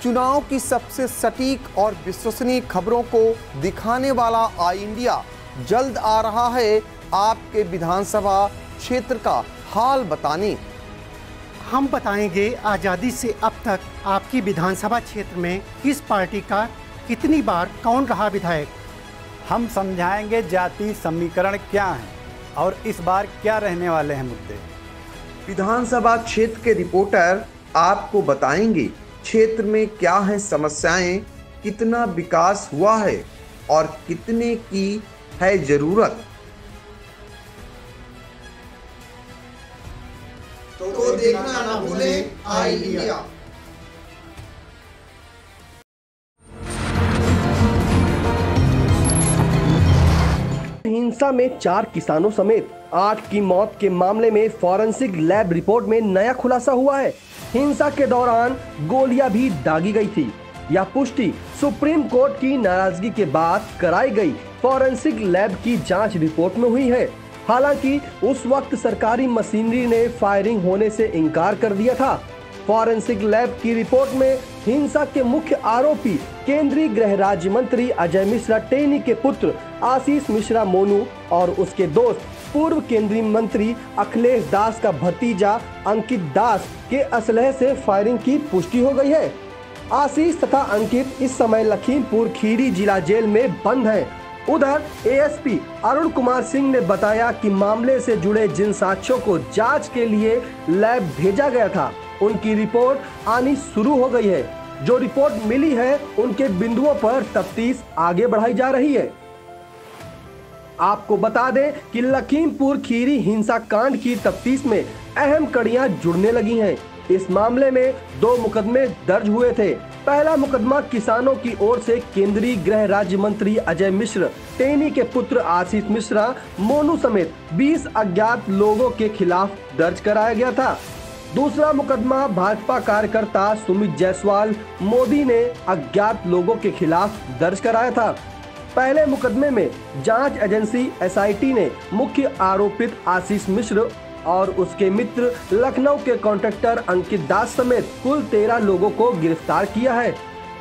चुनाव की सबसे सटीक और विश्वसनीय खबरों को दिखाने वाला आई इंडिया जल्द आ रहा है आपके विधानसभा क्षेत्र का हाल बताने। हम बताएंगे आज़ादी से अब तक आपकी विधानसभा क्षेत्र में किस पार्टी का कितनी बार कौन रहा विधायक। हम समझाएंगे जाति समीकरण क्या है और इस बार क्या रहने वाले हैं मुद्दे। विधानसभा क्षेत्र के रिपोर्टर आपको बताएंगे क्षेत्र में क्या है समस्याएं, कितना विकास हुआ है और कितने की है जरूरत। तो देखना ना भूलें आई इंडिया। हिंसा में 4 किसानों समेत 8 की मौत के मामले में फॉरेंसिक लैब रिपोर्ट में नया खुलासा हुआ है। हिंसा के दौरान गोलियां भी दागी गई थी। यह पुष्टि सुप्रीम कोर्ट की नाराजगी के बाद कराई गई फॉरेंसिक लैब की जांच रिपोर्ट में हुई है। हालांकि उस वक्त सरकारी मशीनरी ने फायरिंग होने से इनकार कर दिया था। फॉरेंसिक लैब की रिपोर्ट में हिंसा के मुख्य आरोपी केंद्रीय गृह राज्य मंत्री अजय मिश्रा टेनी के पुत्र आशीष मिश्रा मोनू और उसके दोस्त पूर्व केंद्रीय मंत्री अखिलेश दास का भतीजा अंकित दास के असलहे से फायरिंग की पुष्टि हो गई है। आशीष तथा अंकित इस समय लखीमपुर खीरी जिला जेल में बंद हैं। उधर एएसपी अरुण कुमार सिंह ने बताया कि मामले से जुड़े जिन साक्ष्यों को जांच के लिए लैब भेजा गया था उनकी रिपोर्ट आनी शुरू हो गई है। जो रिपोर्ट मिली है उनके बिंदुओं पर तफ्तीश आगे बढ़ाई जा रही है। आपको बता दें कि लखीमपुर खीरी हिंसा कांड की तफ्तीश में अहम कड़ियां जुड़ने लगी हैं। इस मामले में 2 मुकदमे दर्ज हुए थे। पहला मुकदमा किसानों की ओर से केंद्रीय गृह राज्य मंत्री अजय मिश्र टेनी के पुत्र आशीष मिश्रा मोनू समेत 20 अज्ञात लोगों के खिलाफ दर्ज कराया गया था। दूसरा मुकदमा भाजपा कार्यकर्ता सुमित जायसवाल मोदी ने अज्ञात लोगों के खिलाफ दर्ज कराया था। पहले मुकदमे में जांच एजेंसी एसआईटी ने मुख्य आरोपित आशीष मिश्र और उसके मित्र लखनऊ के कॉन्ट्रैक्टर अंकित दास समेत कुल 13 लोगों को गिरफ्तार किया है।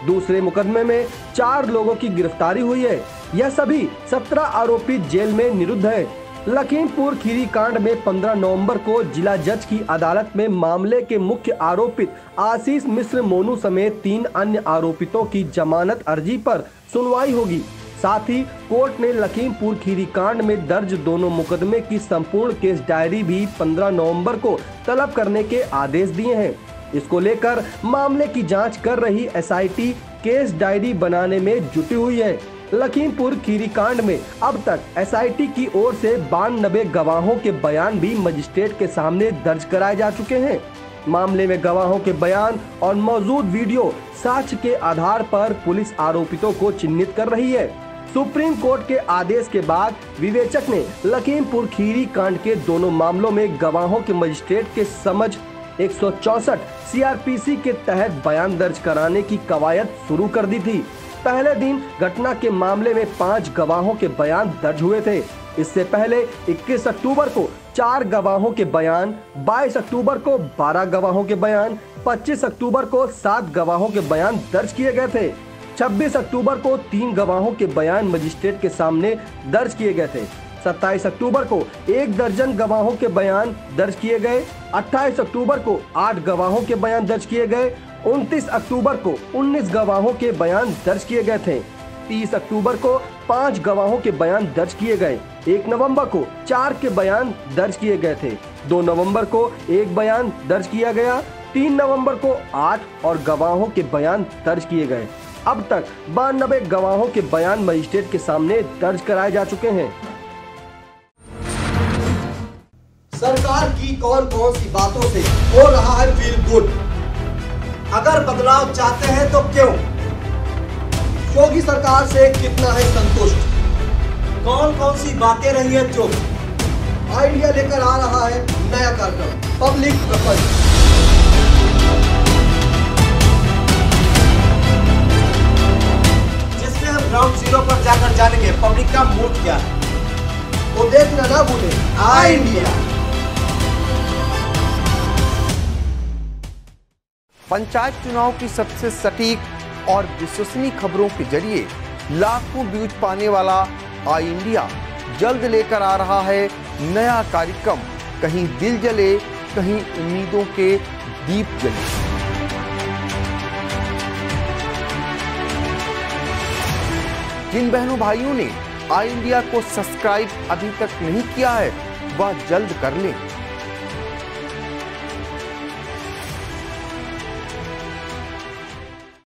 दूसरे मुकदमे में 4 लोगों की गिरफ्तारी हुई है। यह सभी 17 आरोपी जेल में निरुद्ध है। लखीमपुर खीरी कांड में 15 नवंबर को जिला जज की अदालत में मामले के मुख्य आरोपित आशीष मिश्र मोनू समेत 3 अन्य आरोपितों की जमानत अर्जी पर सुनवाई होगी। साथ ही कोर्ट ने लखीमपुर खीरी कांड में दर्ज दोनों मुकदमे की संपूर्ण केस डायरी भी 15 नवंबर को तलब करने के आदेश दिए हैं। इसको लेकर मामले की जांच कर रही एसआईटी केस डायरी बनाने में जुटी हुई है। लखीमपुर खीरी कांड में अब तक एसआईटी की ओर से 92 गवाहों के बयान भी मजिस्ट्रेट के सामने दर्ज कराए जा चुके हैं। मामले में गवाहों के बयान और मौजूद वीडियो साक्ष्य के आधार पर पुलिस आरोपितों को चिन्हित कर रही है। सुप्रीम कोर्ट के आदेश के बाद विवेचक ने लखीमपुर खीरी कांड के दोनों मामलों में गवाहों के मजिस्ट्रेट के समझ 164 सीआरपीसी के तहत बयान दर्ज कराने की कवायद शुरू कर दी थी। पहले दिन घटना के मामले में 5 गवाहों के बयान दर्ज हुए थे। इससे पहले 21 अक्टूबर को 4 गवाहों के बयान, 22 अक्टूबर को 12 गवाहों के बयान, 25 अक्टूबर को 7 गवाहों के बयान दर्ज किए गए थे। 26 अक्टूबर को 3 गवाहों के बयान मजिस्ट्रेट के सामने दर्ज किए गए थे। 27 अक्टूबर को 1 दर्जन गवाहों के बयान दर्ज किए गए। 28 अक्टूबर को 8 गवाहों के बयान दर्ज किए गए। 29 अक्टूबर को 19 गवाहों के बयान दर्ज किए गए थे। 30 अक्टूबर को 5 गवाहों के बयान दर्ज किए गए। 1 नवंबर को 4 के बयान दर्ज किए गए थे। 2 नवंबर को 1 बयान दर्ज किया गया। 3 नवंबर को 8 और गवाहों के बयान दर्ज किए गए। अब तक 92 गवाहों के बयान मजिस्ट्रेट के सामने दर्ज कराए जा चुके हैं। सरकार की कौन कौन सी बातों से हो रहा है फील गुड? अगर बदलाव चाहते हैं तो क्यों? योगी सरकार से कितना है संतुष्ट? कौन कौन सी बातें रही है चुप? आई इंडिया लेकर आ रहा है नया कार्यक्रम पब्लिक प्रपंच, जिसमें हम ग्राउंड जीरो पर जाकर जानेंगे पब्लिक का मूड क्या है। वो देखना ना भूले आई इंडिया। पंचायत चुनाव की सबसे सटीक और विश्वसनीय खबरों के जरिए लाखों व्यूज पाने वाला आई इंडिया जल्द लेकर आ रहा है नया कार्यक्रम, कहीं दिल जले कहीं उम्मीदों के दीप जले। जिन बहनों भाइयों ने आई इंडिया को सब्सक्राइब अभी तक नहीं किया है, वह जल्द कर लें।